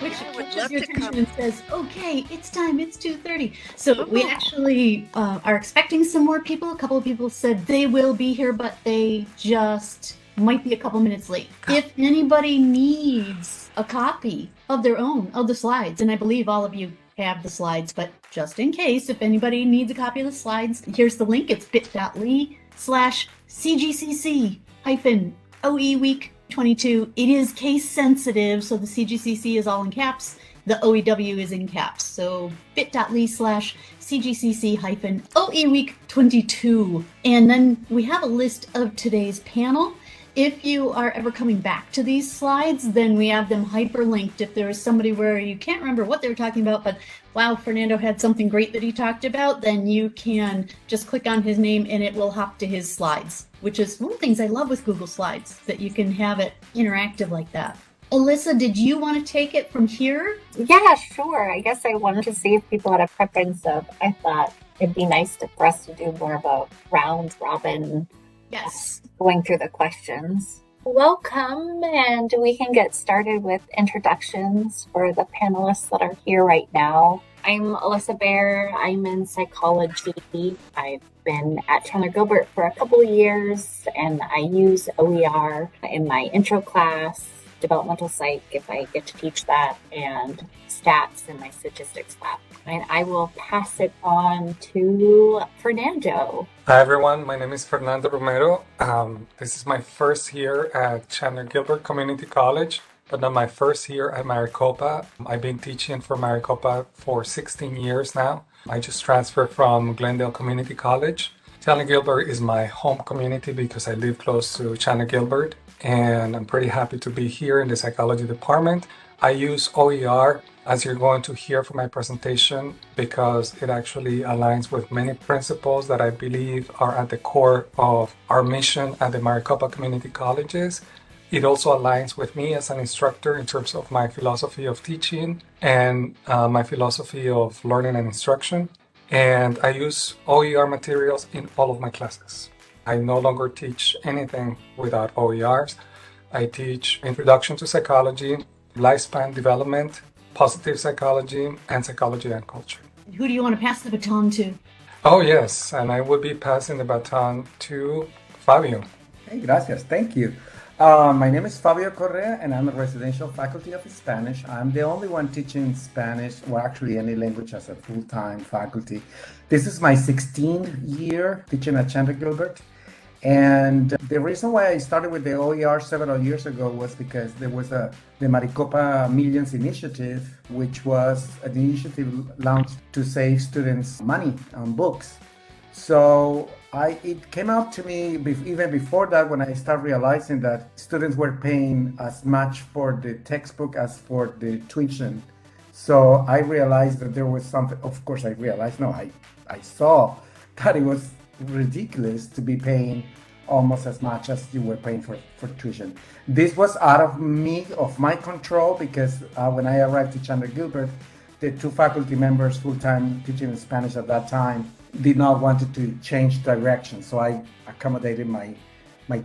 which I would catches love your to attention come. and says, okay, it's time, it's 2:30. So we Ooh, actually are expecting some more people. A couple of people said they will be here, but they just might be a couple minutes late. If anybody needs a copy of their own of the slides, and I believe all of you have the slides, but just in case, if anybody needs a copy of the slides, here's the link. It's bit.ly/CGCC hyphen OEWeek 22. It is case sensitive, so the CGCC is all in caps. The OEW is in caps. So bit.ly/CGCC hyphen OEWeek 22. And then we have a list of today's panel. If you are ever coming back to these slides, then we have them hyperlinked. If there is somebody where you can't remember what they were talking about, but wow, Fernando had something great that he talked about, then you can just click on his name and it will hop to his slides, which is one of the things I love with Google Slides, that you can have it interactive like that. Alyssa, did you want to take it from here? Yeah, sure. I guess I wanted to see if people had a preference of, I thought it'd be nice for us to do more of a round robin Yes. going through the questions. Welcome, and we can get started with introductions for the panelists that are here right now. I'm Alyssa Bear. I'm in psychology. I've been at Chandler Gilbert for a couple of years, and I use OER in my intro class, developmental psych if I get to teach that, and stats in my statistics lab. And I will pass it on to Fernando. Hi everyone, my name is Fernando Romero. This is my first year at Chandler Gilbert Community College, but not my first year at Maricopa. I've been teaching for Maricopa for 16 years now. I just transferred from Glendale Community College. Chandler Gilbert is my home community because I live close to Chandler Gilbert, and I'm pretty happy to be here in the psychology department. I use OER, as you're going to hear from my presentation, because it actually aligns with many principles that I believe are at the core of our mission at the Maricopa Community Colleges. It also aligns with me as an instructor in terms of my philosophy of teaching and my philosophy of learning and instruction. And I use OER materials in all of my classes. I no longer teach anything without OERs. I teach Introduction to Psychology, Lifespan Development, Positive Psychology, and Psychology and Culture. Who do you want to pass the baton to? Oh yes, and I will be passing the baton to Fabio. Hey, gracias. Thank you. My name is Fabio Correa, and I'm a residential faculty of Spanish. I'm the only one teaching Spanish, or actually any language, as a full-time faculty. This is my 16th year teaching at Chandler Gilbert. And the reason why I started with the OER several years ago was because there was the Maricopa Millions Initiative, which was an initiative launched to save students money on books. So it came out to me even before that, when I started realizing that students were paying as much for the textbook as for the tuition. So I realized that there was something. Of course, I realized, no, I saw that it was ridiculous to be paying almost as much as you were paying for tuition. This was out of my control, because when I arrived to Chandler Gilbert, the two faculty members full-time teaching in Spanish at that time did not want to change direction. So I accommodated my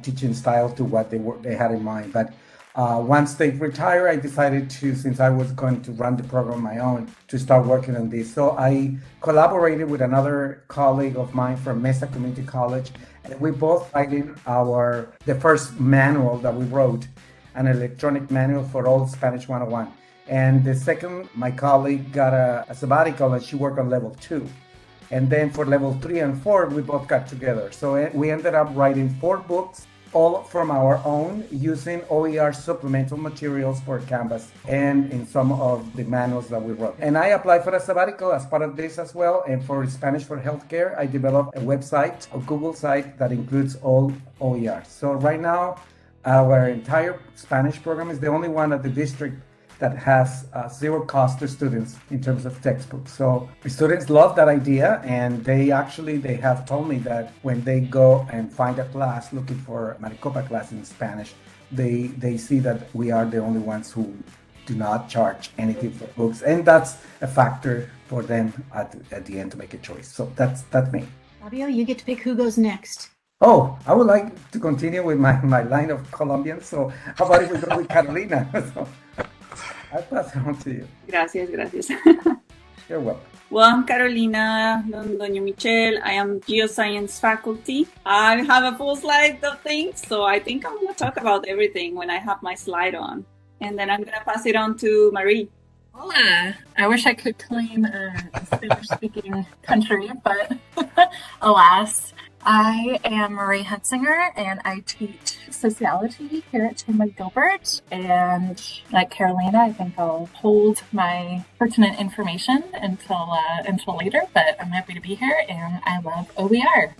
teaching style to what they had in mind. But once they retired, I decided to, since I was going to run the program on my own, to start working on this. So I collaborated with another colleague of mine from Mesa Community College, and we both writing the first manual that we wrote, an electronic manual for all Spanish 101. And the second, my colleague got a sabbatical, and she worked on level 2. And then for level 3 and 4, we both got together. So we ended up writing 4 books, all from our own, using OER supplemental materials for Canvas and in some of the manuals that we wrote. And I applied for a sabbatical as part of this as well. And for Spanish for Healthcare, I developed a website, a Google site that includes all OER. So right now, our entire Spanish program is the only one at the district that has zero cost to students in terms of textbooks. So the students love that idea, and they have told me that when they go and find a class looking for a Maricopa class in Spanish, they see that we are the only ones who do not charge anything for books, and that's a factor for them at the end to make a choice. So that's me. Fabio, you get to pick who goes next. Oh, I would like to continue with my line of Colombians. So how about if we go with Carolina? I pass it on to you. Gracias. You're welcome. Well, I'm Carolina Londoño Michel. I am geoscience faculty. I have a full slide of things, so I think I'm going to talk about everything when I have my slide on. And then I'm going to pass it on to Marie. Hola. I wish I could claim a Spanish-speaking country, but alas. I am Marie Hunsinger, and I teach sociology here at Chandler Gilbert. And like Carolina, I think I'll hold my pertinent information until later. But I'm happy to be here, and I love OER.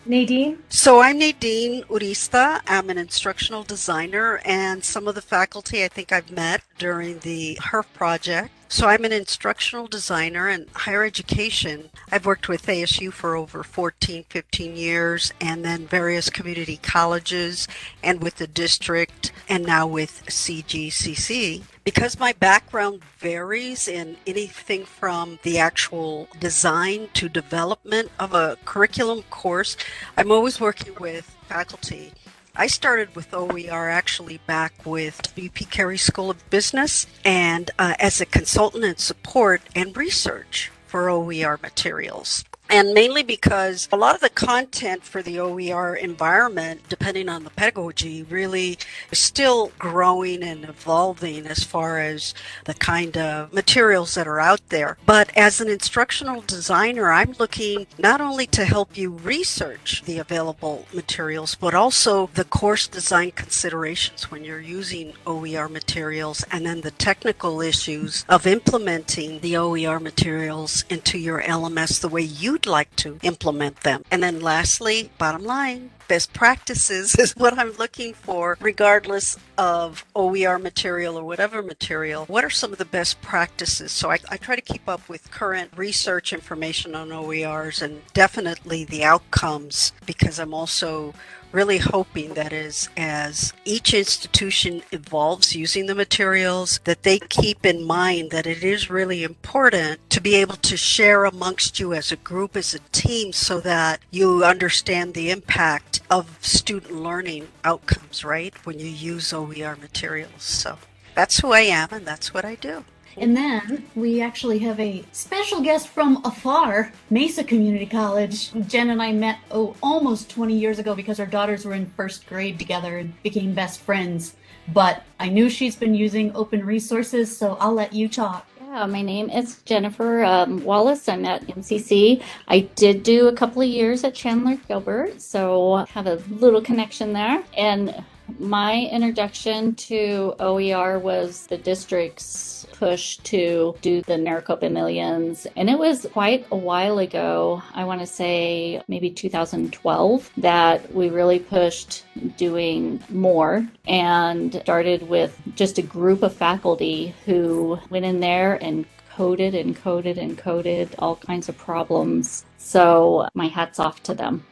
Nadine? So I'm Nadine Urista. I'm an instructional designer, and some of the faculty I think I've met during the HERF project. So I'm an instructional designer in higher education. I've worked with ASU for over 14, 15 years, and then various community colleges and with the district, and now with CGCC. Because my background varies in anything from the actual design to development of a curriculum course, I'm always working with faculty. I started with OER actually back with W.P. Carey School of Business and as a consultant and support and research for OER materials. And mainly because a lot of the content for the OER environment, depending on the pedagogy, really is still growing and evolving as far as the kind of materials that are out there. But as an instructional designer, I'm looking not only to help you research the available materials, but also the course design considerations when you're using OER materials, and then the technical issues of implementing the OER materials into your LMS the way you'd like to implement them. And then lastly, bottom line, best practices is what I'm looking for, regardless of OER material or whatever material. What are some of the best practices? So I try to keep up with current research information on OERs and definitely the outcomes, because I'm also really hoping that as each institution evolves using the materials, that they keep in mind that it is really important to be able to share amongst you as a group, as a team, so that you understand the impact of student learning outcomes, right, when you use OER materials. So that's who I am, and that's what I do. And then we actually have a special guest from afar, Mesa Community College. Jen and I met almost 20 years ago because our daughters were in first grade together and became best friends. But I knew she's been using open resources, so I'll let you talk. Yeah, my name is Jennifer Wallace. I'm at MCC. I did do a couple of years at Chandler Gilbert, so I have a little connection there. And my introduction to OER was the district's push to do the Maricopa Millions. And it was quite a while ago, I want to say maybe 2012, that we really pushed doing more and started with just a group of faculty who went in there and coded all kinds of problems. So my hat's off to them.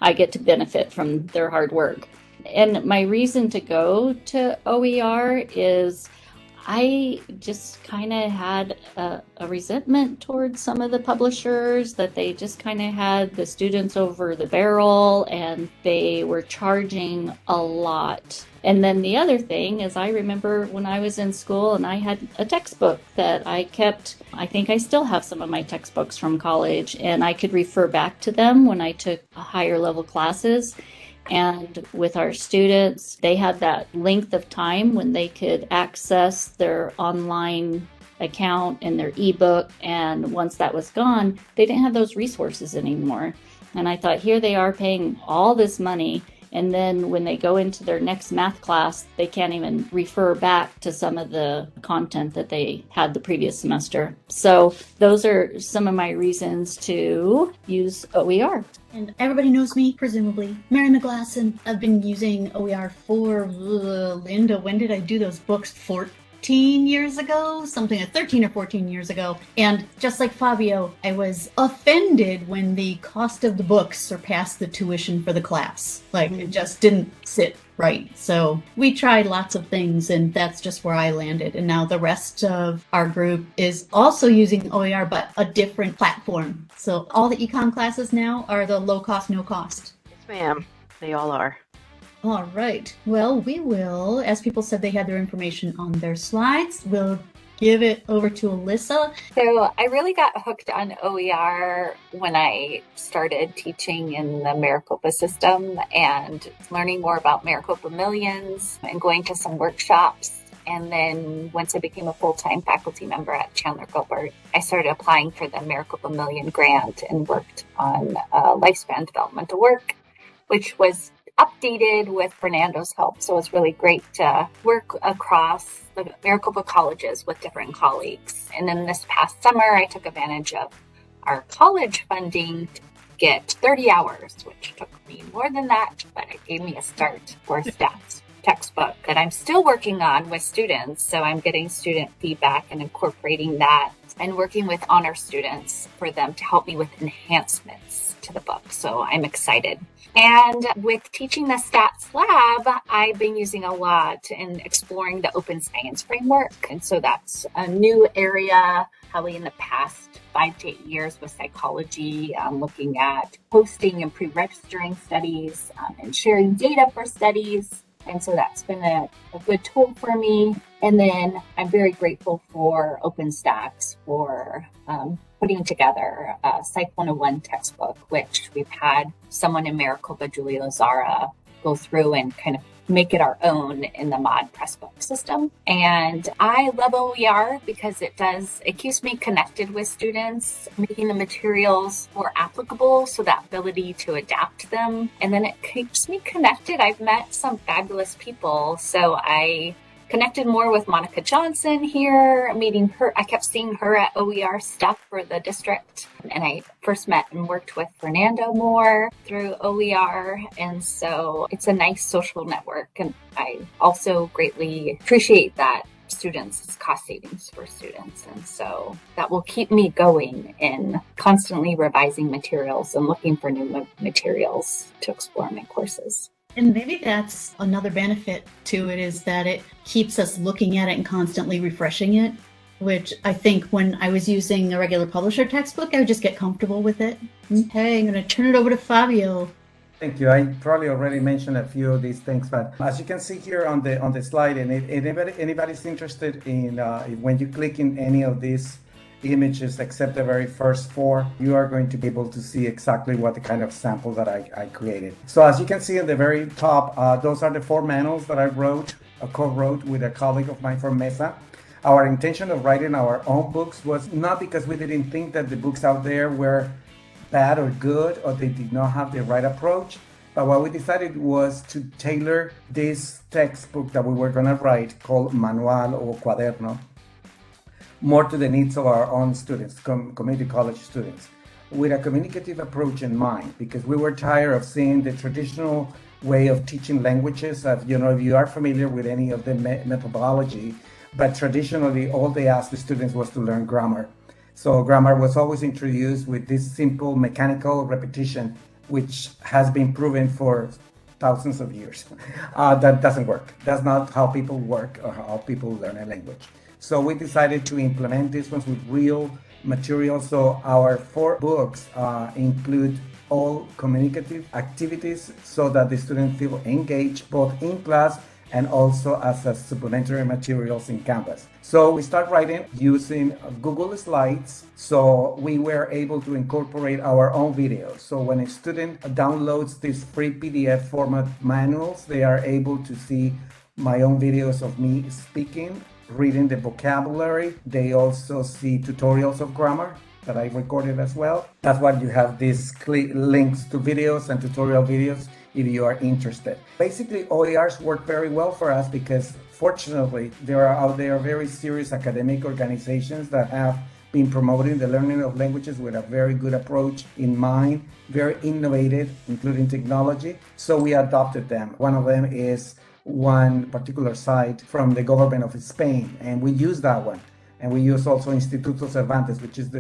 I get to benefit from their hard work. And my reason to go to OER is I just kind of had a resentment towards some of the publishers, that they just kind of had the students over the barrel and they were charging a lot. And then the other thing is, I remember when I was in school and I had a textbook that I kept. I think I still have some of my textbooks from college, and I could refer back to them when I took higher level classes. And with our students, they had that length of time when they could access their online account and their ebook. And once that was gone, they didn't have those resources anymore. And I thought, here they are paying all this money. And then when they go into their next math class, they can't even refer back to some of the content that they had the previous semester. So those are some of my reasons to use OER. And everybody knows me, presumably. Mary McGlasson. I've been using OER for, Linda, when did I do those books? 14 years ago? Something like 13 or 14 years ago. And just like Fabio, I was offended when the cost of the books surpassed the tuition for the class. Like, it just didn't sit right. So we tried lots of things, and that's just where I landed. And now the rest of our group is also using OER, but a different platform. So all the econ classes now are the low cost, no cost. Yes, ma'am. They all are. All right. Well, we will, as people said they had their information on their slides, we'll give it over to Alyssa. So I really got hooked on OER when I started teaching in the Maricopa system and learning more about Maricopa Millions and going to some workshops. And then once I became a full-time faculty member at Chandler Gilbert, I started applying for the Maricopa Million grant and worked on lifespan developmental work, which was updated with Fernando's help. So it was really great to work across the Maricopa colleges with different colleagues. And then this past summer, I took advantage of our college funding to get 30 hours, which took me more than that, but it gave me a start for stats textbook that I'm still working on with students. So I'm getting student feedback and incorporating that and working with honor students for them to help me with enhancements to the book. So I'm excited. And with teaching the stats lab, I've been using a lot in exploring the open science framework. And so that's a new area, probably in the past 5 to 8 years with psychology, looking at posting and pre-registering studies and sharing data for studies. And so that's been a good tool for me. And then I'm very grateful for OpenStax for putting together a Psych 101 textbook, which we've had someone in Maricopa, Julie Lozara, go through and kind of make it our own in the mod Pressbook system. And I love OER because it keeps me connected with students, making the materials more applicable, so that ability to adapt them. And then it keeps me connected. I've met some fabulous people. So I connected more with Monica Johnson here, meeting her. I kept seeing her at OER stuff for the district. And I first met and worked with Fernando more through OER. And so it's a nice social network. And I also greatly appreciate that it's cost savings for students. And so that will keep me going in constantly revising materials and looking for new materials to explore my courses. And maybe that's another benefit to it, is that it keeps us looking at it and constantly refreshing it, which I think when I was using a regular publisher textbook, I would just get comfortable with it. Okay, I'm going to turn it over to Fabio. Thank you. I probably already mentioned a few of these things, but as you can see here on the slide, and anybody's interested in when you click in any of these images except the very first 4, you are going to be able to see exactly what the kind of sample that I created. So as you can see at the very top, those are the 4 manuals that I co-wrote with a colleague of mine from Mesa. Our intention of writing our own books was not because we didn't think that the books out there were bad or good, or they did not have the right approach, but what we decided was to tailor this textbook that we were going to write, called Manual or Cuaderno, more to the needs of our own students, community college students, with a communicative approach in mind, because we were tired of seeing the traditional way of teaching languages. If you are familiar with any of the methodology, but traditionally all they asked the students was to learn grammar. So grammar was always introduced with this simple mechanical repetition, which has been proven for thousands of years. That doesn't work. That's not how people work or how people learn a language. So we decided to implement these ones with real material. So our 4 books include all communicative activities so that the students feel engaged both in class and also as a supplementary materials in Canvas. So we start writing using Google Slides. So we were able to incorporate our own videos. So when a student downloads these free PDF format manuals, they are able to see my own videos of me speaking, reading the vocabulary. They also see tutorials of grammar that I recorded as well. That's why you have these links to videos and tutorial videos if you are interested. Basically, OERs work very well for us because fortunately, there are out there very serious academic organizations that have been promoting the learning of languages with a very good approach in mind, very innovative, including technology. So we adopted them. One of them is one particular site from the government of Spain, and we use that one. And we use also Instituto Cervantes, which is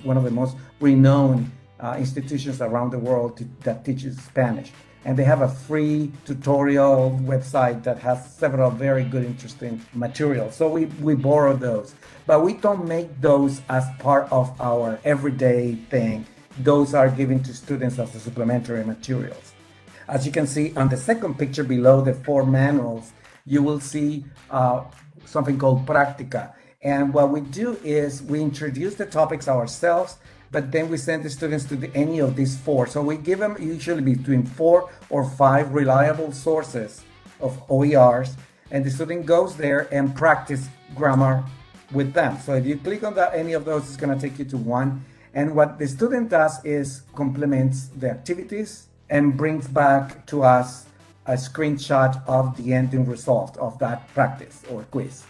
one of the most renowned institutions around the world that teaches Spanish. And they have a free tutorial website that has several very good, interesting materials. So we borrow those. But we don't make those as part of our everyday thing. Those are given to students as a supplementary materials. As you can see on the second picture below the 4 manuals, you will see something called Practica. And what we do is we introduce the topics ourselves, but then we send the students to any of these 4. So we give them usually between 4 or 5 reliable sources of OERs, and the student goes there and practice grammar with them. So if you click on any of those, it's going to take you to one. And what the student does is complements the activities and brings back to us a screenshot of the ending result of that practice or quiz.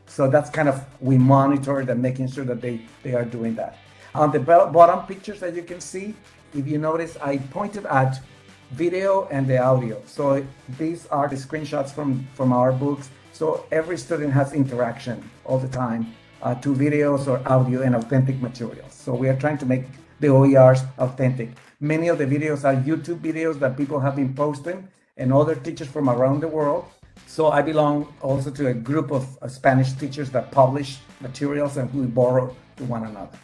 So that's kind of, we monitor it and making sure that they are doing that. On the bottom pictures that you can see, if you notice, I pointed at video and the audio. So these are the screenshots from our books. So every student has interaction all the time to videos or audio and authentic materials. So we are trying to make the OERs authentic. Many of the videos are YouTube videos that people have been posting and other teachers from around the world. So I belong also to a group of Spanish teachers that publish materials and we borrow to one another.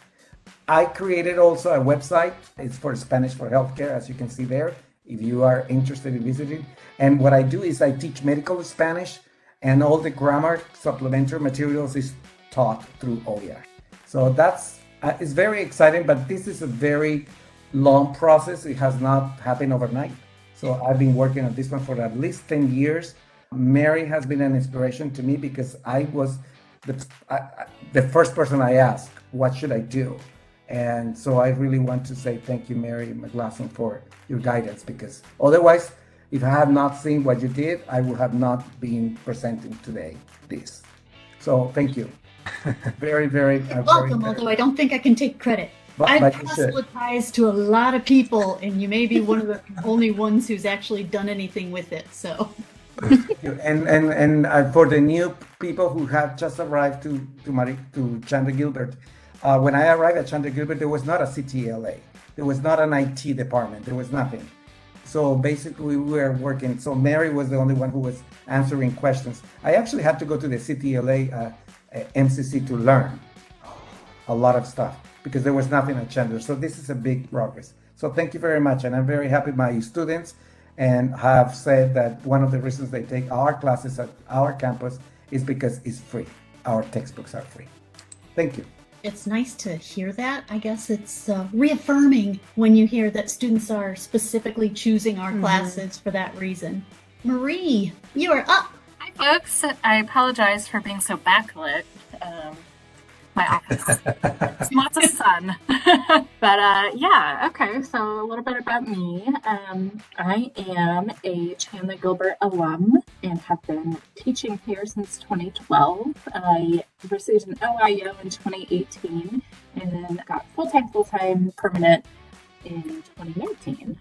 I created also a website. It's for Spanish for Healthcare, as you can see there, if you are interested in visiting. And what I do is I teach medical Spanish, and all the grammar supplementary materials is taught through OER. So that's it's very exciting, but this is a very long process. It has not happened overnight. So I've been working on this one for at least 10 years. Mary has been an inspiration to me because I was the first person I asked, what should I do? And so I really want to say thank you, Mary McLaughlin, for your guidance, because otherwise, if I had not seen what you did, I would have not been presenting today this. So thank you. Very, very welcome, although I don't think I can take credit. I've proselytized to a lot of people, and you may be one of the only ones who's actually done anything with it. So, and for the new people who have just arrived to Chandler Gilbert, when I arrived at Chandler Gilbert, there was not a CTLA, there was not an IT department, there was nothing. So basically, we were working. So Mary was the only one who was answering questions. I actually had to go to the CTLA MCC to learn a lot of stuff, because there was nothing at Chandler. So this is a big progress. So thank you very much. And I'm very happy my students and have said that one of the reasons they take our classes at our campus is because it's free. Our textbooks are free. Thank you. It's nice to hear that. I guess it's reaffirming when you hear that students are specifically choosing our classes for that reason. Marie, you are up. Hi, folks. I apologize for being so backlit. My office. Lots of sun. But yeah, okay, so a little bit about me. I am a Chandler Gilbert alum and have been teaching here since 2012. I received an OIO in 2018 and then got full-time permanent in 2019.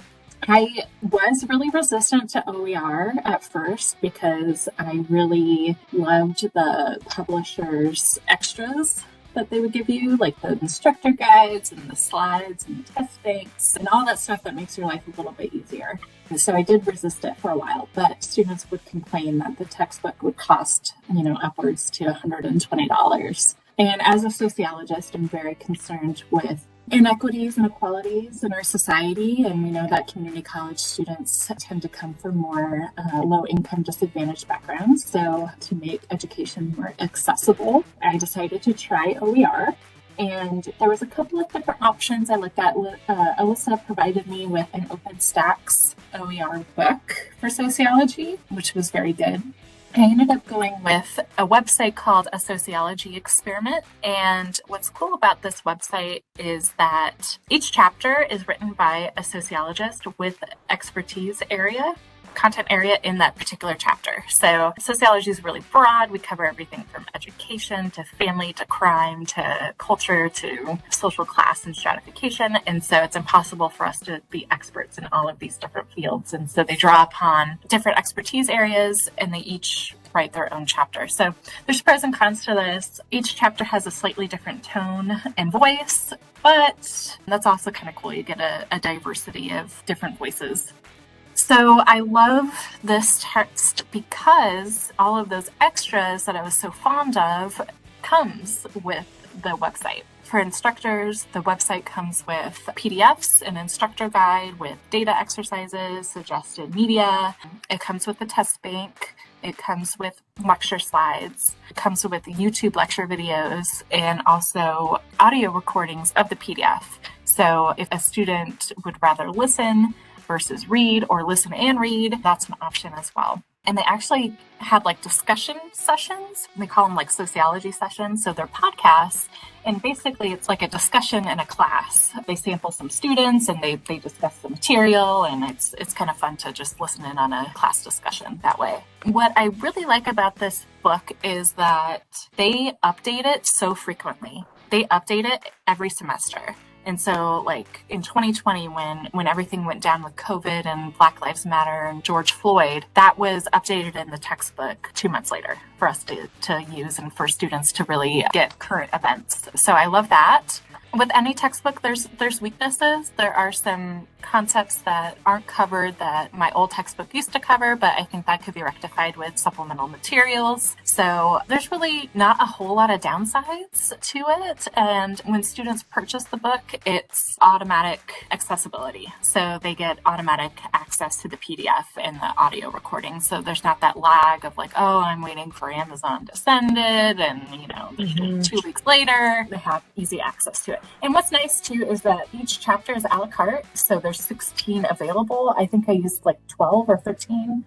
I was really resistant to OER at first because I really loved the publisher's extras that they would give you, like the instructor guides and the slides and the test banks and all that stuff that makes your life a little bit easier. And so I did resist it for a while, but students would complain that the textbook would cost, upwards to $120. And as a sociologist, I'm very concerned with inequities and inequalities in our society, and we know that community college students tend to come from more low-income, disadvantaged backgrounds. So to make education more accessible, I decided to try OER, and there was a couple of different options I looked at. Alyssa provided me with an OpenStax OER book for sociology, which was very good. I ended up going with a website called A Sociology Experiment. And what's cool about this website is that each chapter is written by a sociologist with content area in that particular chapter. So sociology is really broad. We cover everything from education to family to crime to culture to social class and stratification. And so it's impossible for us to be experts in all of these different fields. And so they draw upon different expertise areas and they each write their own chapter. So there's pros and cons to this. Each chapter has a slightly different tone and voice, but that's also kind of cool. You get a diversity of different voices. So I love this text because all of those extras that I was so fond of comes with the website. For instructors, the website comes with PDFs, an instructor guide with data exercises, suggested media. It comes with a test bank. It comes with lecture slides. It comes with YouTube lecture videos and also audio recordings of the PDF. So if a student would rather listen versus read or listen and read, that's an option as well. And they actually have like discussion sessions. They call them like sociology sessions. So they're podcasts. And basically it's like a discussion in a class. They sample some students and they discuss the material, and it's kind of fun to just listen in on a class discussion that way. What I really like about this book is that they update it so frequently. They update it every semester. And so like in 2020, when everything went down with COVID and Black Lives Matter and George Floyd, that was updated in the textbook 2 months later for us to use and for students to really get current events. So I love that. With any textbook, there's weaknesses. There are some concepts that aren't covered that my old textbook used to cover, but I think that could be rectified with supplemental materials. So there's really not a whole lot of downsides to it. And when students purchase the book, it's automatic accessibility. So they get automatic access to the PDF and the audio recording. So there's not that lag of like, oh, I'm waiting for Amazon to send it. And, 2 weeks later, they have easy access to it. And what's nice too is that each chapter is a la carte. So there's 16 available. I think I used like 12 or 13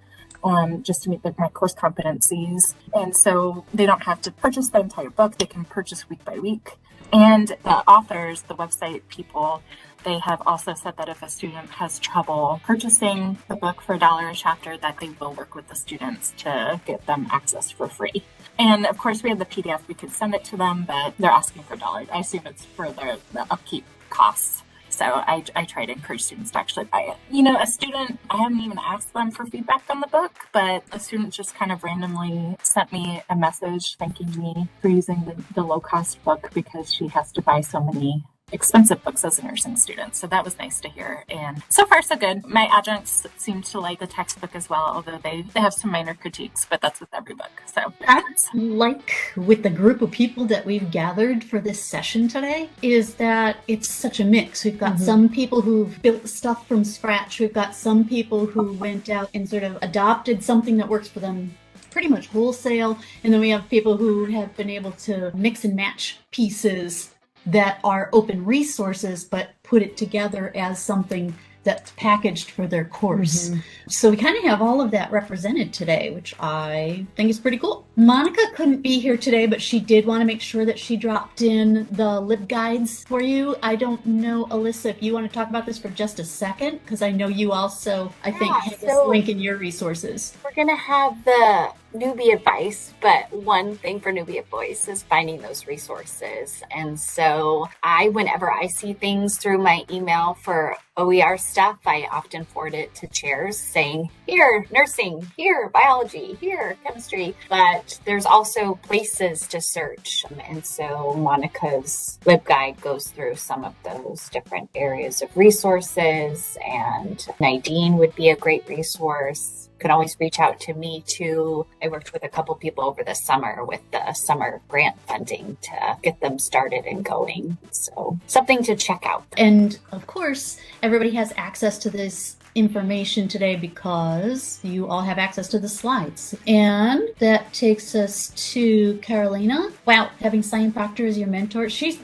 just to meet my course competencies. And so they don't have to purchase the entire book. They can purchase week by week. And the authors, the website people, they have also said that if a student has trouble purchasing the book for $1 a chapter, that they will work with the students to get them access for free. And of course, we have the PDF. We could send it to them, but they're asking for $1. I assume it's for the upkeep costs. So I try to encourage students to actually buy it. A student, I haven't even asked them for feedback on the book, but a student just kind of randomly sent me a message thanking me for using the low-cost book because she has to buy so many expensive books as a nursing student. So that was nice to hear. And so far, so good. My adjuncts seem to like the textbook as well, although they have some minor critiques, but that's with every book. So That's like with the group of people that we've gathered for this session today, is that it's such a mix. We've got some people who've built stuff from scratch. We've got some people who went out and sort of adopted something that works for them pretty much wholesale. And then we have people who have been able to mix and match pieces that are open resources, but put it together as something that's packaged for their course. So we kind of have all of that represented today, which I think is pretty cool. Monica couldn't be here today, but she did want to make sure that she dropped in the LibGuides for you. I don't know, Alyssa, if you want to talk about this for just a second, because I know you also, I think, have this link in your resources. We're going to have the newbie advice, but one thing for newbie advice is finding those resources. And so whenever I see things through my email for OER stuff, I often forward it to chairs saying, here, nursing, here, biology, here, chemistry. But there's also places to search. And so Monica's LibGuide goes through some of those different areas of resources, and Nadine would be a great resource. You can always reach out to me too. I worked with a couple people over the summer with the summer grant funding to get them started and going. So something to check out. And of course, everybody has access to this information today because you all have access to the slides. And that takes us to Carolina. Wow, having Cyan Proctor as your mentor. She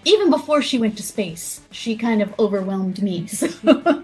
even before she went to space, she kind of overwhelmed me. So.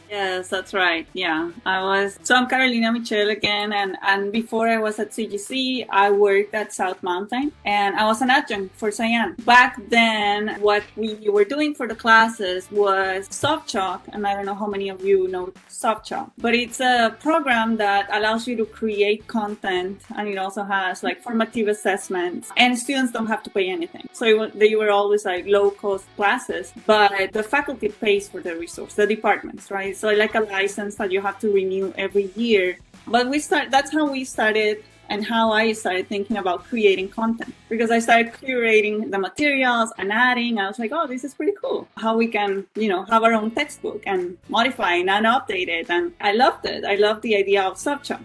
Yes, that's right. Yeah, I'm Carolina Michel again. And before I was at CGC, I worked at South Mountain and I was an adjunct for Cyan. Back then, what we were doing for the classes was SoftChalk. And I don't know how many of you know SoftChalk, but it's a program that allows you to create content. And it also has like formative assessments, and students don't have to pay anything. So they were always like low cost classes, but the faculty pays for the resource, the departments, right? So like a license that you have to renew every year. But that's how we started and how I started thinking about creating content, because I started curating the materials and adding. I was like, oh, this is pretty cool. How we can, have our own textbook and modify it and update it. And I loved it. I loved the idea of SoftChalk.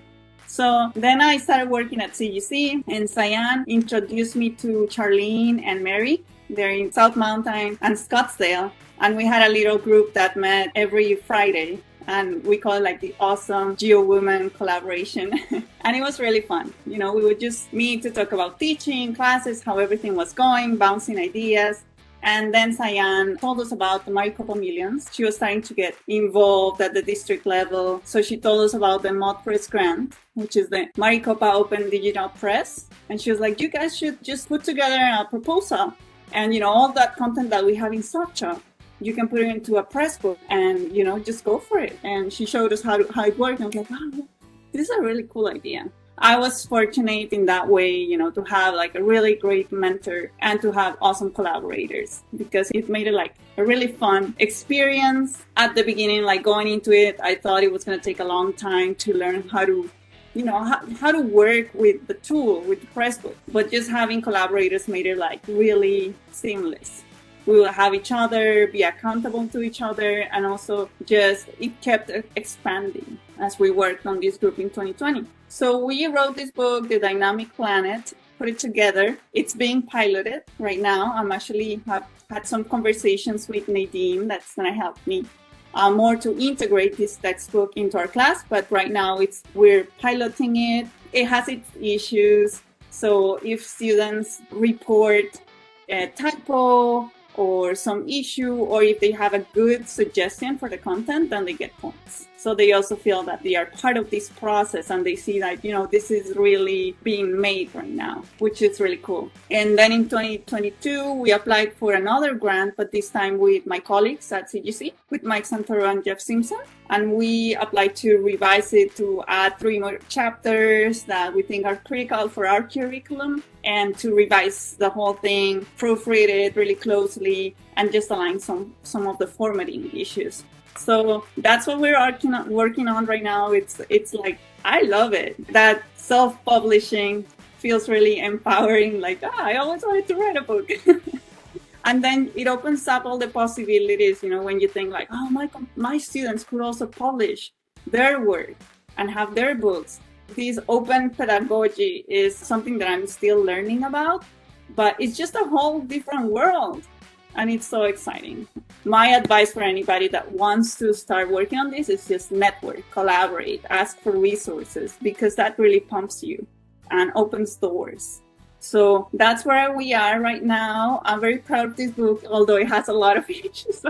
So then I started working at CGC, and Cyan introduced me to Charlene and Mary. They're in South Mountain and Scottsdale. And we had a little group that met every Friday. And we call it like the awesome Geo-Women collaboration. And it was really fun. You know, we would just meet to talk about teaching, classes, how everything was going, bouncing ideas. And then Cyan told us about the Maricopa Millions. She was starting to get involved at the district level. So she told us about the Mod Press grant, which is the Maricopa Open Digital Press. And she was like, you guys should just put together a proposal. And, you know, all that content that we have in Softshop, you can put it into a press book and, you know, just go for it. And she showed us how it worked. And I was like, wow, this is a really cool idea. I was fortunate in that way, you know, to have like a really great mentor and to have awesome collaborators, because it made it like a really fun experience. At the beginning, like going into it, I thought it was going to take a long time to learn how to, you know, how to work with the tool, with the press book. But just having collaborators made it like really seamless. We will have each other, be accountable to each other, and also just it kept expanding as we worked on this group in 2020. So we wrote this book, The Dynamic Planet, put it together. It's being piloted right now. I'm actually have had some conversations with Nadine that's going to help me more to integrate this textbook into our class. But right now we're piloting it. It has its issues. So if students report a typo or some issue, or if they have a good suggestion for the content, then they get points. So they also feel that they are part of this process and they see that, you know, this is really being made right now, which is really cool. And then in 2022, we applied for another grant, but this time with my colleagues at CGC, with Mike Santoro and Jeff Simpson. And we applied to revise it to add 3 more chapters that we think are critical for our curriculum, and to revise the whole thing, proofread it really closely, and just align some of the formatting issues. So that's what we're working on right now. It's like, I love it. That self-publishing feels really empowering. Like, I always wanted to write a book. And then it opens up all the possibilities, you know, when you think like, oh, my students could also publish their work and have their books. This open pedagogy is something that I'm still learning about, but it's just a whole different world. And it's so exciting. My advice for anybody that wants to start working on this is just network, collaborate, ask for resources, because that really pumps you and opens doors. So that's where we are right now. I'm very proud of this book, although it has a lot of issues.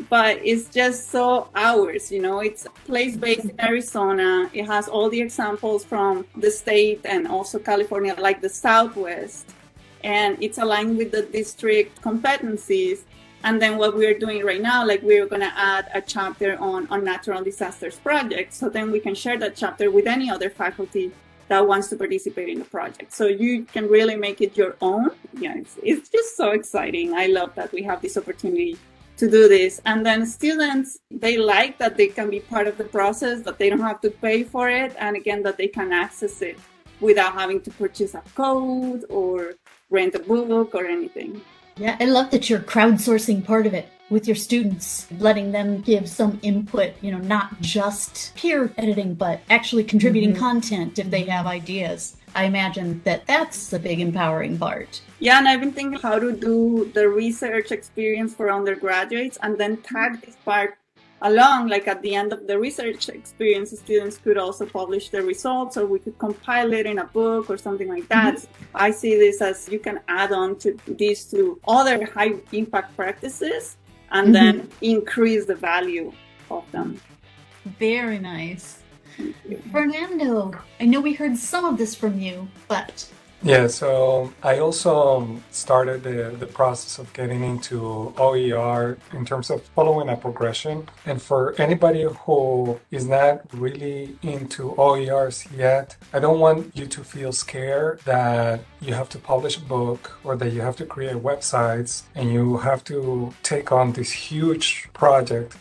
But it's just so ours, you know, it's place-based in Arizona. It has all the examples from the state and also California, like the Southwest. And it's aligned with the district competencies. And then what we're doing right now, like we're going to add a chapter on natural disasters projects. So then we can share that chapter with any other faculty that wants to participate in the project. So you can really make it your own. Yeah, it's just so exciting. I love that we have this opportunity to do this. And then students, they like that they can be part of the process, that they don't have to pay for it. And again, that they can access it without having to purchase a code or rent a book or anything. Yeah, I love that you're crowdsourcing part of it with your students, letting them give some input, you know, not just peer editing, but actually contributing content if they have ideas. I imagine that that's the big empowering part. Yeah, and I've been thinking how to do the research experience for undergraduates and then tag this part along, like at the end of the research experience, students could also publish their results, or we could compile it in a book or something like that. I see this as you can add on to these to other high impact practices and then increase the value of them. Very nice. Fernando, I know we heard some of this from you, but... Yeah, so I also started the process of getting into OER in terms of following a progression. And for anybody who is not really into OERs yet, I don't want you to feel scared that you have to publish a book or that you have to create websites and you have to take on this huge project,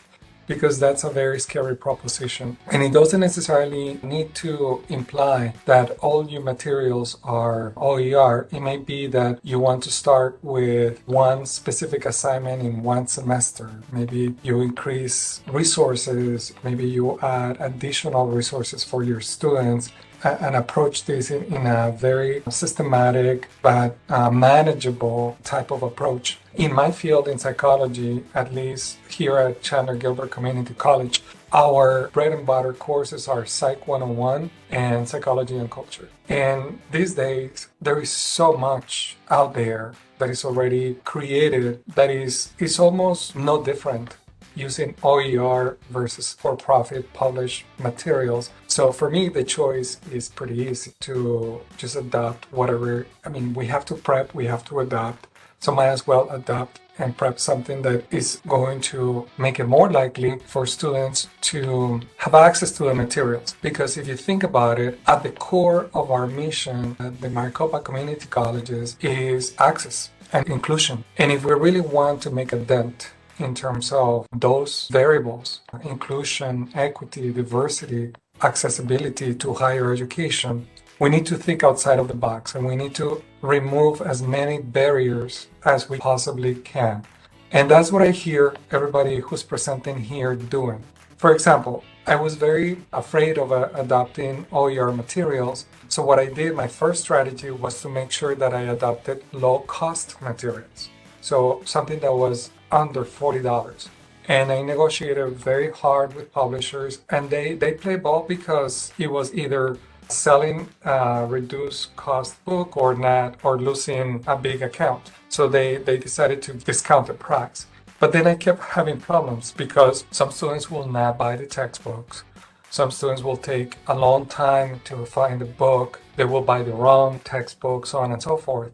because that's a very scary proposition. And it doesn't necessarily need to imply that all your materials are OER. It may be that you want to start with one specific assignment in one semester. Maybe you increase resources, maybe you add additional resources for your students. and approach this in a very systematic but manageable type of approach. In my field in psychology, at least here at Chandler Gilbert Community College, our bread and butter courses are Psych 101 and Psychology and Culture. And these days, there is so much out there that is already created that is almost no different using OER versus for-profit published materials. So for me, the choice is pretty easy to just adopt whatever. I mean, we have to prep, we have to adapt. So might as well adopt and prep something that is going to make it more likely for students to have access to the materials. Because if you think about it, at the core of our mission at the Maricopa Community Colleges is access and inclusion. And if we really want to make a dent in terms of those variables, inclusion, equity, diversity, accessibility to higher education, we need to think outside of the box and we need to remove as many barriers as we possibly can. And that's what I hear everybody who's presenting here doing. For example, I was very afraid of adopting OER materials. So what I did, my first strategy was to make sure that I adopted low-cost materials. So something that was under $40. And I negotiated very hard with publishers, and they play ball because it was either selling a reduced cost book or not, or losing a big account. So they decided to discount the price. But then I kept having problems because some students will not buy the textbooks. Some students will take a long time to find the book. They will buy the wrong textbook, so on and so forth.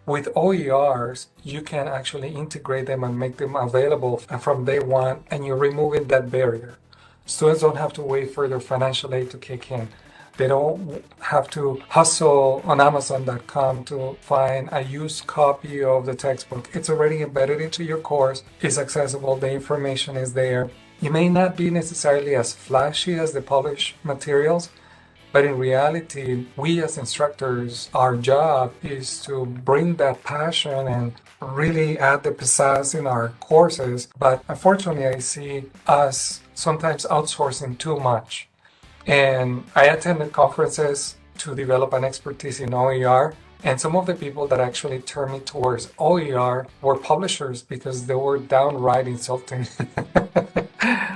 With OERs, you can actually integrate them and make them available from day one, and you're removing that barrier. Students don't have to wait for their financial aid to kick in. They don't have to hustle on Amazon.com to find a used copy of the textbook. It's already embedded into your course. It's accessible. The information is there. It may not be necessarily as flashy as the published materials, but in reality, we as instructors, our job is to bring that passion and really add the pizzazz in our courses. But unfortunately, I see us sometimes outsourcing too much. And I attended conferences to develop an expertise in OER. And some of the people that actually turned me towards OER were publishers because they were downright insulting.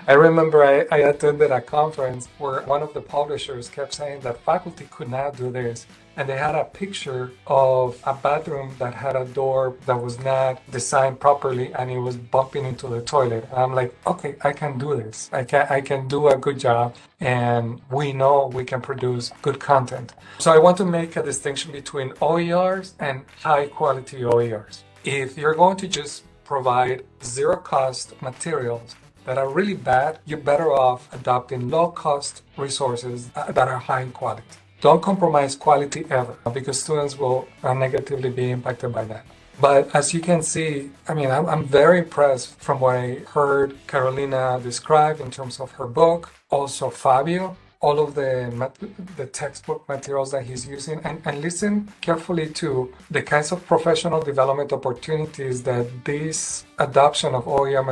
I remember I attended a conference where one of the publishers kept saying that faculty could not do this. And they had a picture of a bathroom that had a door that was not designed properly and it was bumping into the toilet. And I'm like, okay, I can do this. I can do a good job, and we know we can produce good content. So I want to make a distinction between OERs and high quality OERs. If you're going to just provide zero cost materials that are really bad, you're better off adopting low cost resources that are high quality. Don't compromise quality ever, because students will negatively be impacted by that. But as you can see, I mean, I'm very impressed from what I heard Carolina describe in terms of her book. Also Fabio, all of the textbook materials that he's using, and listen carefully to the kinds of professional development opportunities that this adoption of OER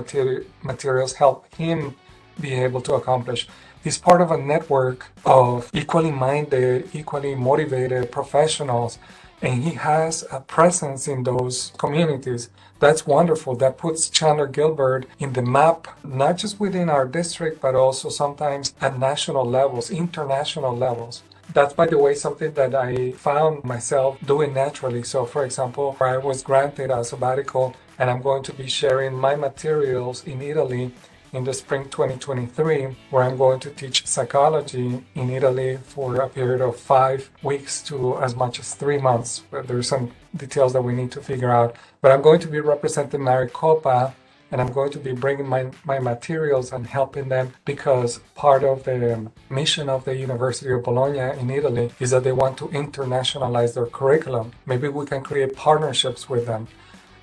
materials help him be able to accomplish. He's part of a network of equally minded, equally motivated professionals, and he has a presence in those communities. That's wonderful. That puts Chandler Gilbert in the map, not just within our district, but also sometimes at national levels, international levels. That's, by the way, something that I found myself doing naturally. So, for example, I was granted a sabbatical, and I'm going to be sharing my materials in Italy in the spring 2023, where I'm going to teach psychology in Italy for a period of 5 weeks to as much as 3 months. There's some details that we need to figure out. But I'm going to be representing Maricopa, and I'm going to be bringing my materials and helping them, because part of the mission of the University of Bologna in Italy is that they want to internationalize their curriculum. Maybe we can create partnerships with them.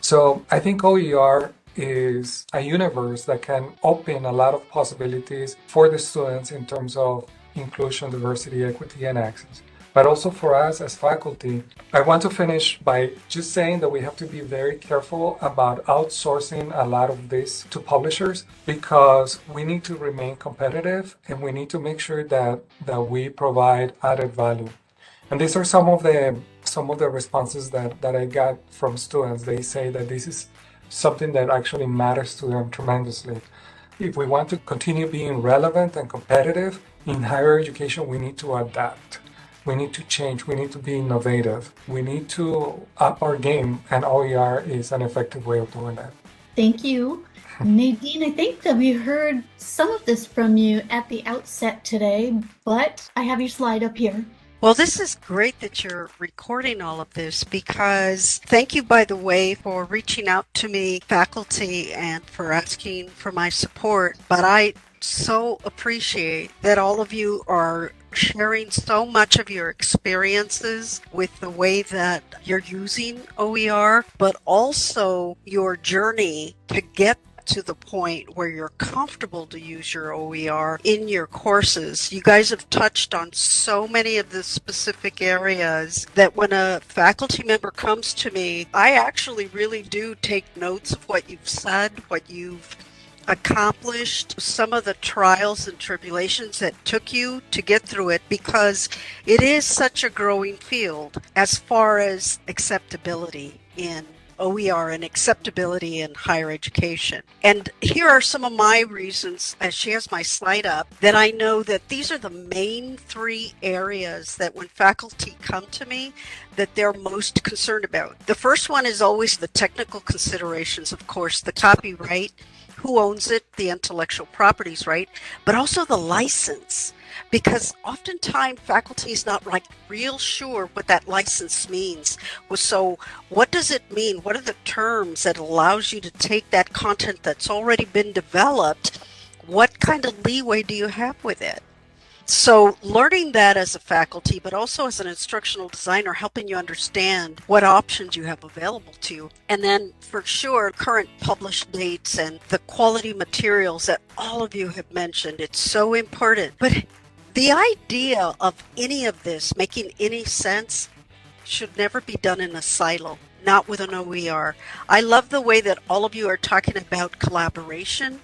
So I think OER is a universe that can open a lot of possibilities for the students in terms of inclusion, diversity, equity, and access. but also for us as faculty. I want to finish by just saying that we have to be very careful about outsourcing a lot of this to publishers, because we need to remain competitive and we need to make sure that we provide added value. And these are some of the responses that I got from students. They say that this is something that actually matters to them tremendously. If we want to continue being relevant and competitive in higher education, we need to adapt. We need to change. We need to be innovative. We need to up our game, and OER is an effective way of doing that. Thank you. Nadine, I think that we heard some of this from you at the outset today, but I have your slide up here. Well, this is great that you're recording all of this, because thank you, by the way, for reaching out to me, faculty, and for asking for my support. But I so appreciate that all of you are sharing so much of your experiences with the way that you're using OER, but also your journey to get to the point where you're comfortable to use your OER in your courses. You guys have touched on so many of the specific areas that when a faculty member comes to me, I actually really do take notes of what you've said, what you've accomplished, some of the trials and tribulations that took you to get through it, because it is such a growing field as far as acceptability in OER and acceptability in higher education. And here are some of my reasons, as she has my slide up, that I know that these are the main three areas that when faculty come to me that they're most concerned about. The first one is always the technical considerations, of course, the copyright, who owns it, the intellectual properties, right? But also the license. Because oftentimes faculty is not real sure what that license means. So what does it mean? What are the terms that allows you to take that content that's already been developed? What kind of leeway do you have with it? So learning that as a faculty, but also as an instructional designer, helping you understand what options you have available to you. And then for sure, current published dates and the quality materials that all of you have mentioned, it's so important. But the idea of any of this making any sense should never be done in a silo, not with an OER. I love the way that all of you are talking about collaboration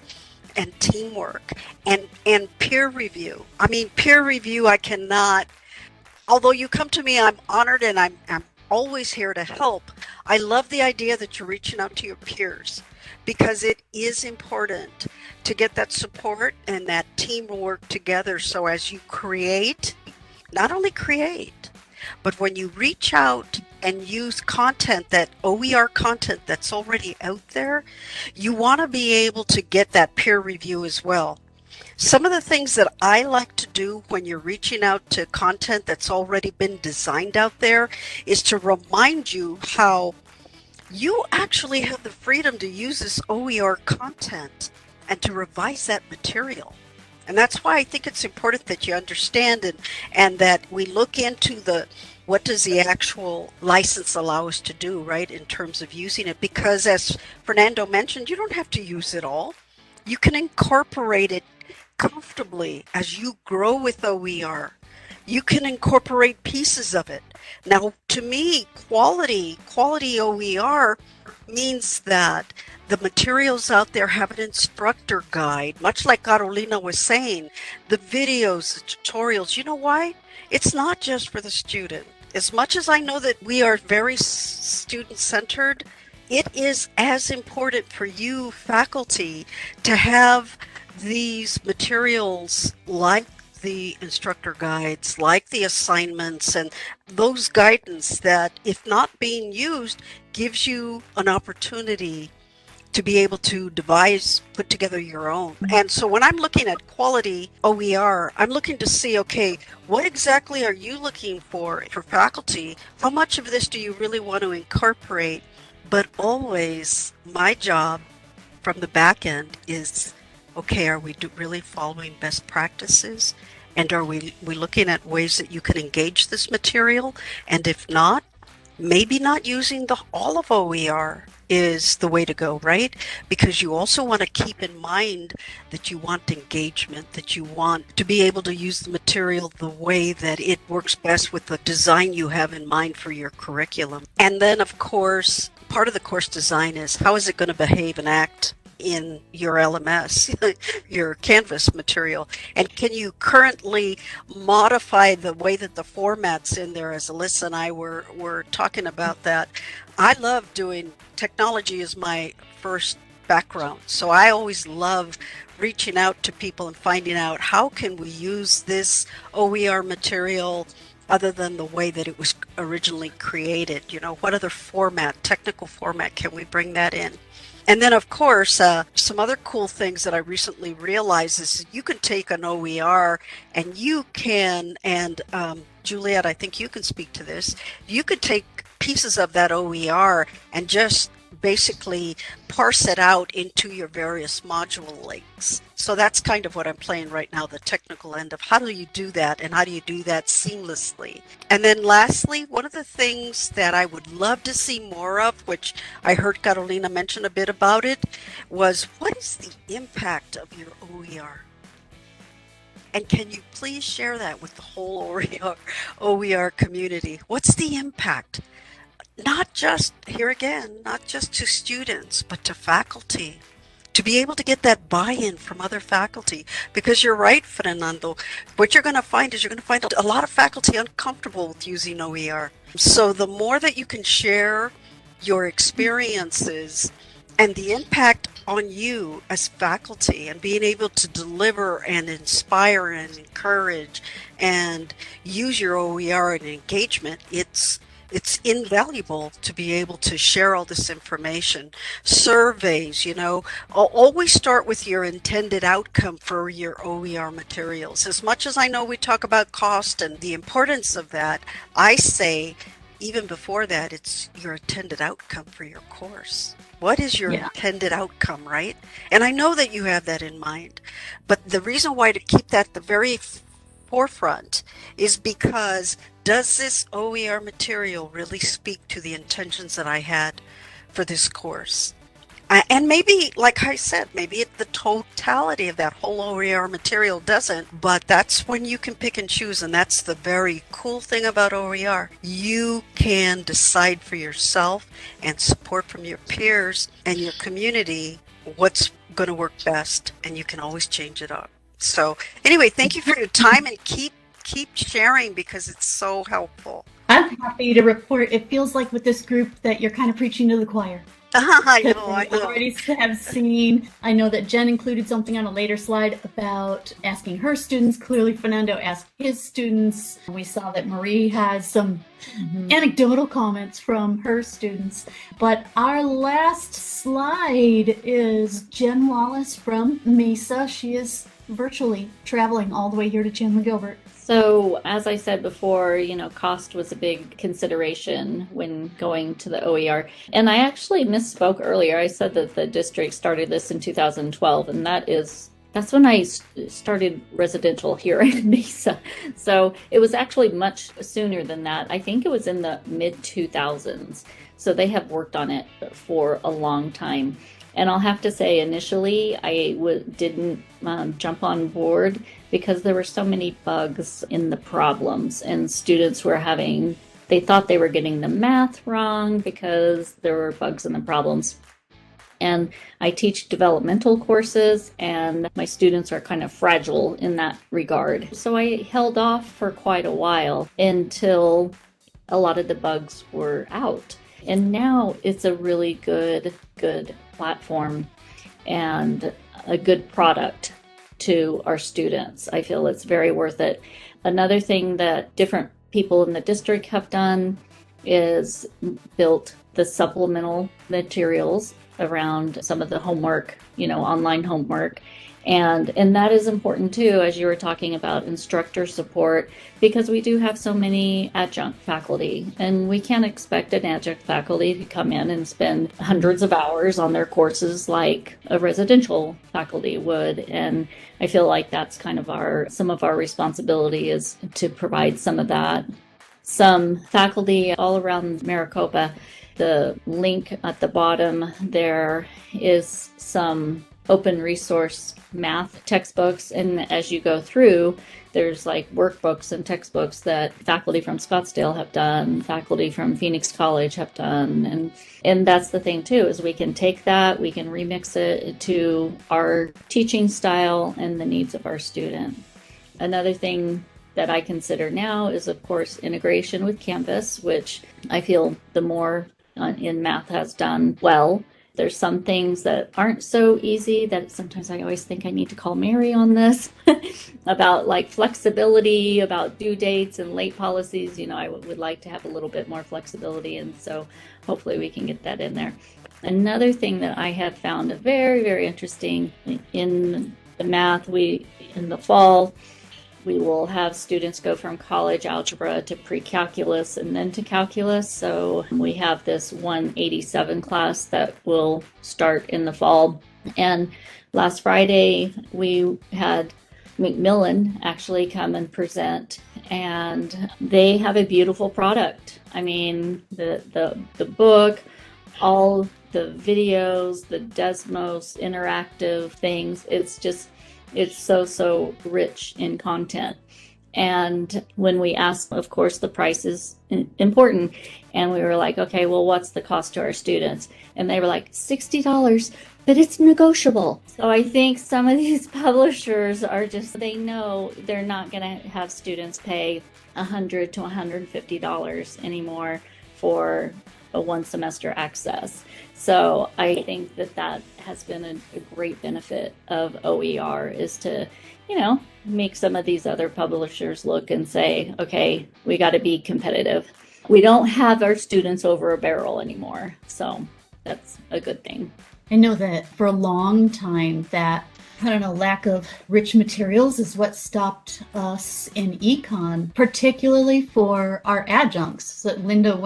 and teamwork and peer review. I mean, peer review, I cannot, although you come to me, I'm honored and I'm always here to help. I love the idea that you're reaching out to your peers, because it is important to get that support and that teamwork together. So as you create, not only create, but when you reach out and use content, that OER content that's already out there, you want to be able to get that peer review as well. Some of the things that I like to do when you're reaching out to content that's already been designed out there is to remind you how you actually have the freedom to use this OER content and to revise that material. And that's why I think it's important that you understand and that we look into what does the actual license allow us to do, right, in terms of using it. Because as Fernando mentioned, you don't have to use it all. You can incorporate it comfortably as you grow with OER. You can incorporate pieces of it. Now, to me, quality OER means that the materials out there have an instructor guide, much like Carolina was saying, the videos, the tutorials. You know why? It's not just for the student. As much as I know that we are very student-centered, it is as important for you, faculty, to have these materials like the instructor guides, like the assignments, and those guidance that, if not being used, gives you an opportunity to be able to devise, put together your own. And so when I'm looking at quality OER, I'm looking to see, okay, what exactly are you looking for faculty? How much of this do you really want to incorporate? But always my job from the back end is, okay, are we really following best practices? And are we looking at ways that you can engage this material? And if not, maybe not using all of OER is the way to go, right? Because you also want to keep in mind that you want engagement, that you want to be able to use the material the way that it works best with the design you have in mind for your curriculum. And then, of course, part of the course design is how is it going to behave and act in your LMS, your Canvas material, and can you currently modify the way that the format's in there, as Alyssa and I were talking about that. I love doing technology is my first background, so I always love reaching out to people and finding out how can we use this OER material other than the way that it was originally created. You know, what other format, technical format, can we bring that in? And then, of course, some other cool things that I recently realized is you can take an OER and you can, and Juliet, I think you can speak to this, you could take pieces of that OER and just basically parse it out into your various module links. So that's kind of what I'm playing right now, the technical end of how do you do that and how do you do that seamlessly. And then lastly, one of the things that I would love to see more of, which I heard Carolina mention a bit about it, was what is the impact of your OER? And can you please share that with the whole OER community? What's the impact? Not just, here again, not just to students, but to faculty, to be able to get that buy-in from other faculty. Because you're right, Fernando, what you're going to find is you're going to find a lot of faculty uncomfortable with using OER. So the more that you can share your experiences and the impact on you as faculty and being able to deliver and inspire and encourage and use your OER and engagement, it's invaluable to be able to share all this information. Surveys, you know, always start with your intended outcome for your OER materials. As much as I know we talk about cost and the importance of that, I say even before that, it's your intended outcome for your course. What is your intended outcome, right? And I know that you have that in mind, but the reason why to keep that the very forefront is because does this OER material really speak to the intentions that I had for this course? And maybe, like I said, maybe the totality of that whole OER material doesn't, but that's when you can pick and choose, and that's the very cool thing about OER. You can decide for yourself and support from your peers and your community what's going to work best, and you can always change it up. So anyway, thank you for your time, and keep sharing because it's so helpful. I'm happy to report it feels like with this group that you're kind of preaching to the choir. I know. Already have seen. I know that Jen included something on a later slide about asking her students. Clearly, Fernando asked his students. We saw that Marie has some anecdotal comments from her students. But our last slide is Jen Wallace from Mesa. She is virtually traveling all the way here to Chandler Gilbert. So as I said before, cost was a big consideration when going to the OER. And I actually misspoke earlier. I said that the district started this in 2012, and that's when I started residential here in Mesa. So it was actually much sooner than that. I think it was in the mid-2000s. So they have worked on it for a long time. And I'll have to say, initially, I didn't jump on board because there were so many bugs in the problems, and students were they thought they were getting the math wrong because there were bugs in the problems. And I teach developmental courses, and my students are kind of fragile in that regard. So I held off for quite a while until a lot of the bugs were out. And now it's a really good platform and a good product to our students. I feel it's very worth it. Another thing that different people in the district have done is built the supplemental materials around some of the homework, online homework. And that is important too, as you were talking about instructor support, because we do have so many adjunct faculty, and we can't expect an adjunct faculty to come in and spend hundreds of hours on their courses like a residential faculty would. And I feel like that's kind of some of our responsibility is to provide some of that. Some faculty all around Maricopa The link at the bottom there is some open resource math textbooks, and as you go through, there's like workbooks and textbooks that faculty from Scottsdale have done, faculty from Phoenix College have done, and that's the thing too, is we can take that, we can remix it to our teaching style and the needs of our student. Another thing that I consider now is, of course, integration with Canvas, which I feel the more in math has done well. There's some things that aren't so easy that sometimes I always think I need to call Mary on this about like flexibility, about due dates and late policies. You know, I would like to have a little bit more flexibility, and so hopefully we can get that in there. Another thing that I have found very, very interesting in the math, in the fall, we will have students go from college algebra to pre-calculus and then to calculus. So we have this 187 class that will start in the fall. And last Friday, we had Macmillan actually come and present, and they have a beautiful product. I mean, the book, all the videos, the Desmos interactive things, it's so rich in content. And when we asked, of course, the price is important. And we were like, okay, well, what's the cost to our students? And they were like, $60, but it's negotiable. So I think some of these publishers are they know they're not going to have students pay $100 to $150 anymore for a one semester access. So I think that has been a great benefit of OER, is to, make some of these other publishers look and say, okay, we got to be competitive. We don't have our students over a barrel anymore. So that's a good thing. I know that for a long time that, lack of rich materials is what stopped us in econ, particularly for our adjuncts. So Linda,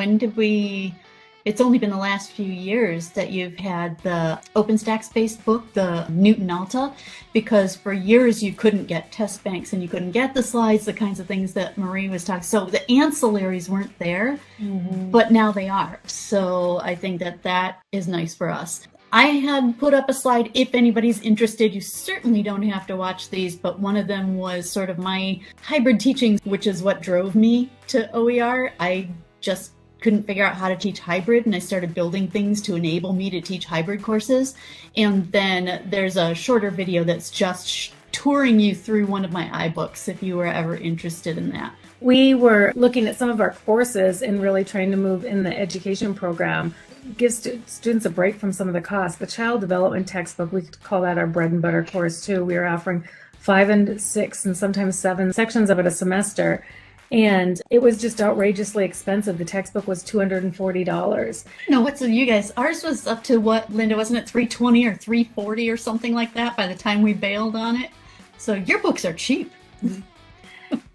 it's only been the last few years that you've had the OpenStax-based book, the Newton Alta, because for years you couldn't get test banks and you couldn't get the slides, the kinds of things that Marie was talking. So the ancillaries weren't there, but now they are. So I think that is nice for us. I had put up a slide, if anybody's interested. You certainly don't have to watch these, but one of them was sort of my hybrid teaching, which is what drove me to OER. I just couldn't figure out how to teach hybrid, and I started building things to enable me to teach hybrid courses. And then there's a shorter video that's just touring you through one of my iBooks if you were ever interested in that. We were looking at some of our courses and really trying to move in the education program, give students a break from some of the costs. The child development textbook, we call that our bread and butter course too. We are offering 5 and 6 and sometimes 7 sections of it a semester. And it was just outrageously expensive. The textbook was $240. No, what's you guys? Ours was up to what, Linda? Wasn't it $320 or $340 or something like that by the time we bailed on it? So your books are cheap.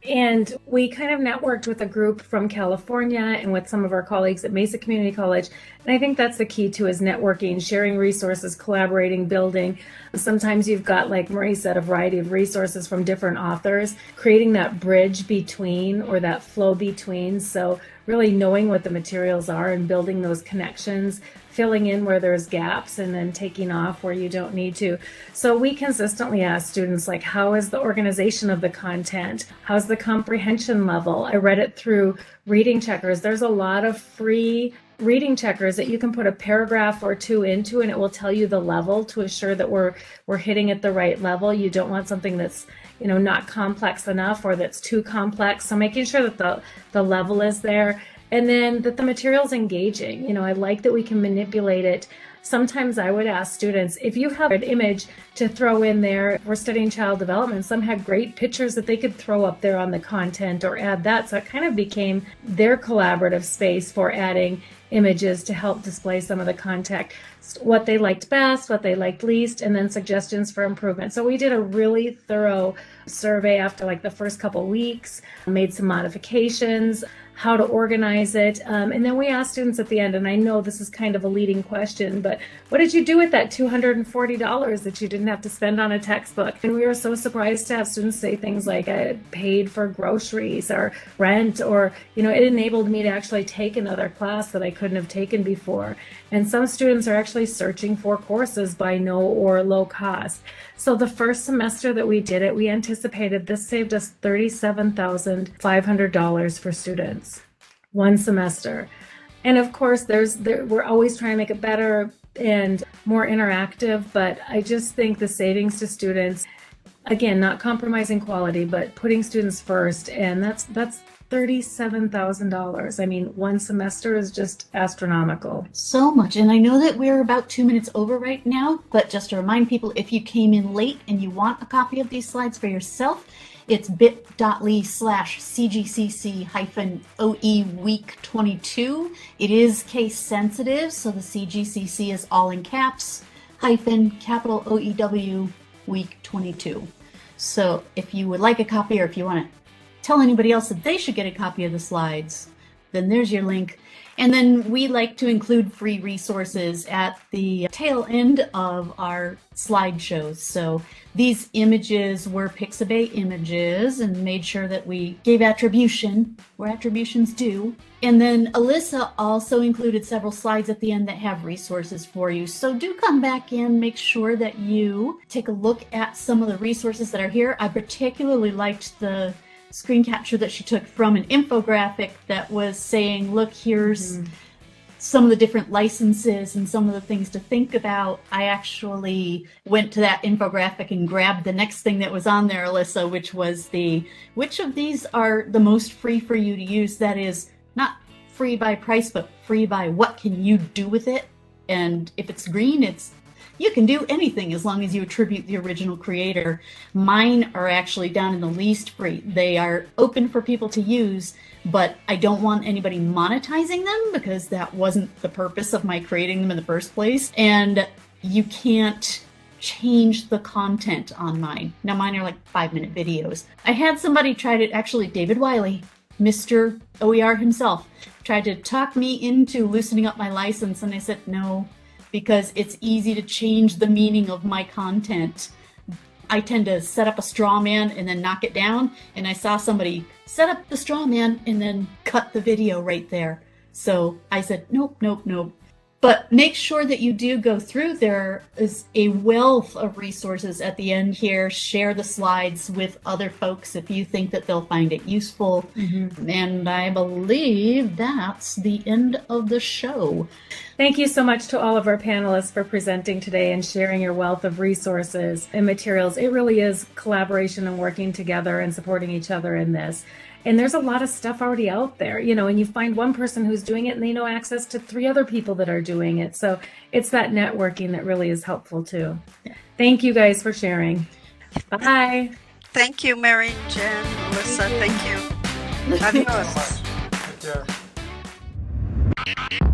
And we kind of networked with a group from California and with some of our colleagues at Mesa Community College. And I think that's the key too, is networking, sharing resources, collaborating, building. Sometimes you've got, like Marie said, a variety of resources from different authors, creating that bridge between, or that flow between. So really knowing what the materials are and building those connections, filling in where there's gaps, and then taking off where you don't need to. So we consistently ask students, like, how is the organization of the content? How's the comprehension level? I read it through reading checkers. There's a lot of free reading checkers that you can put a paragraph or two into, and it will tell you the level to assure that we're hitting at the right level. You don't want something that's not complex enough or that's too complex. So making sure that the level is there. And then that the material's engaging. I like that we can manipulate it. Sometimes I would ask students, if you have an image to throw in there, if we're studying child development, some had great pictures that they could throw up there on the content or add that. So it kind of became their collaborative space for adding images to help display some of the content, what they liked best, what they liked least, and then suggestions for improvement. So we did a really thorough survey after like the first couple weeks, made some modifications, how to organize it. And then we asked students at the end, and I know this is kind of a leading question, but what did you do with that $240 that you didn't have to spend on a textbook? And we were so surprised to have students say things like, I paid for groceries or rent, or, it enabled me to actually take another class that I couldn't have taken before. And some students are actually searching for courses by no or low cost. So the first semester that we did it, we anticipated this saved us $37,500 for students, one semester. And of course, we're always trying to make it better and more interactive, but I just think the savings to students, again, not compromising quality, but putting students first, and that's $37,000. I mean, one semester is just astronomical. So much. And I know that we're about 2 minutes over right now, but just to remind people, if you came in late and you want a copy of these slides for yourself, it's bit.ly/CGCC-OEWeek22. It is case sensitive, so the CGCC is all in caps, capital OEW week 22. So if you would like a copy, or if you want to tell anybody else that they should get a copy of the slides, then there's your link. And then we like to include free resources at the tail end of our slideshows. So these images were Pixabay images, and made sure that we gave attribution where attribution's due. And then Alyssa also included several slides at the end that have resources for you. So do come back in, make sure that you take a look at some of the resources that are here. I particularly liked the screen capture that she took from an infographic that was saying, look, here's some of the different licenses and some of the things to think about. I actually went to that infographic and grabbed the next thing that was on there, Alyssa, which was which of these are the most free for you to use? That is not free by price, but free by what can you do with it? And if it's green, you can do anything as long as you attribute the original creator. Mine are actually down in the least free. They are open for people to use, but I don't want anybody monetizing them because that wasn't the purpose of my creating them in the first place. And you can't change the content on mine. Now mine are like 5-minute videos. I had somebody try to, actually David Wiley, Mr. OER himself, tried to talk me into loosening up my license, and I said no, because it's easy to change the meaning of my content. I tend to set up a straw man and then knock it down, and I saw somebody set up the straw man and then cut the video right there. So I said, nope. But make sure that you do go through. There is a wealth of resources at the end here. Share the slides with other folks if you think that they'll find it useful. And I believe that's the end of the show. Thank you so much to all of our panelists for presenting today and sharing your wealth of resources and materials. It really is collaboration and working together and supporting each other in this. And there's a lot of stuff already out there, and you find one person who's doing it and they know access to 3 other people that are doing it. So it's that networking that really is helpful too. Thank you guys for sharing. Bye. Thank you, Mary, Jen, Alyssa. Thank you. Adios. Take care.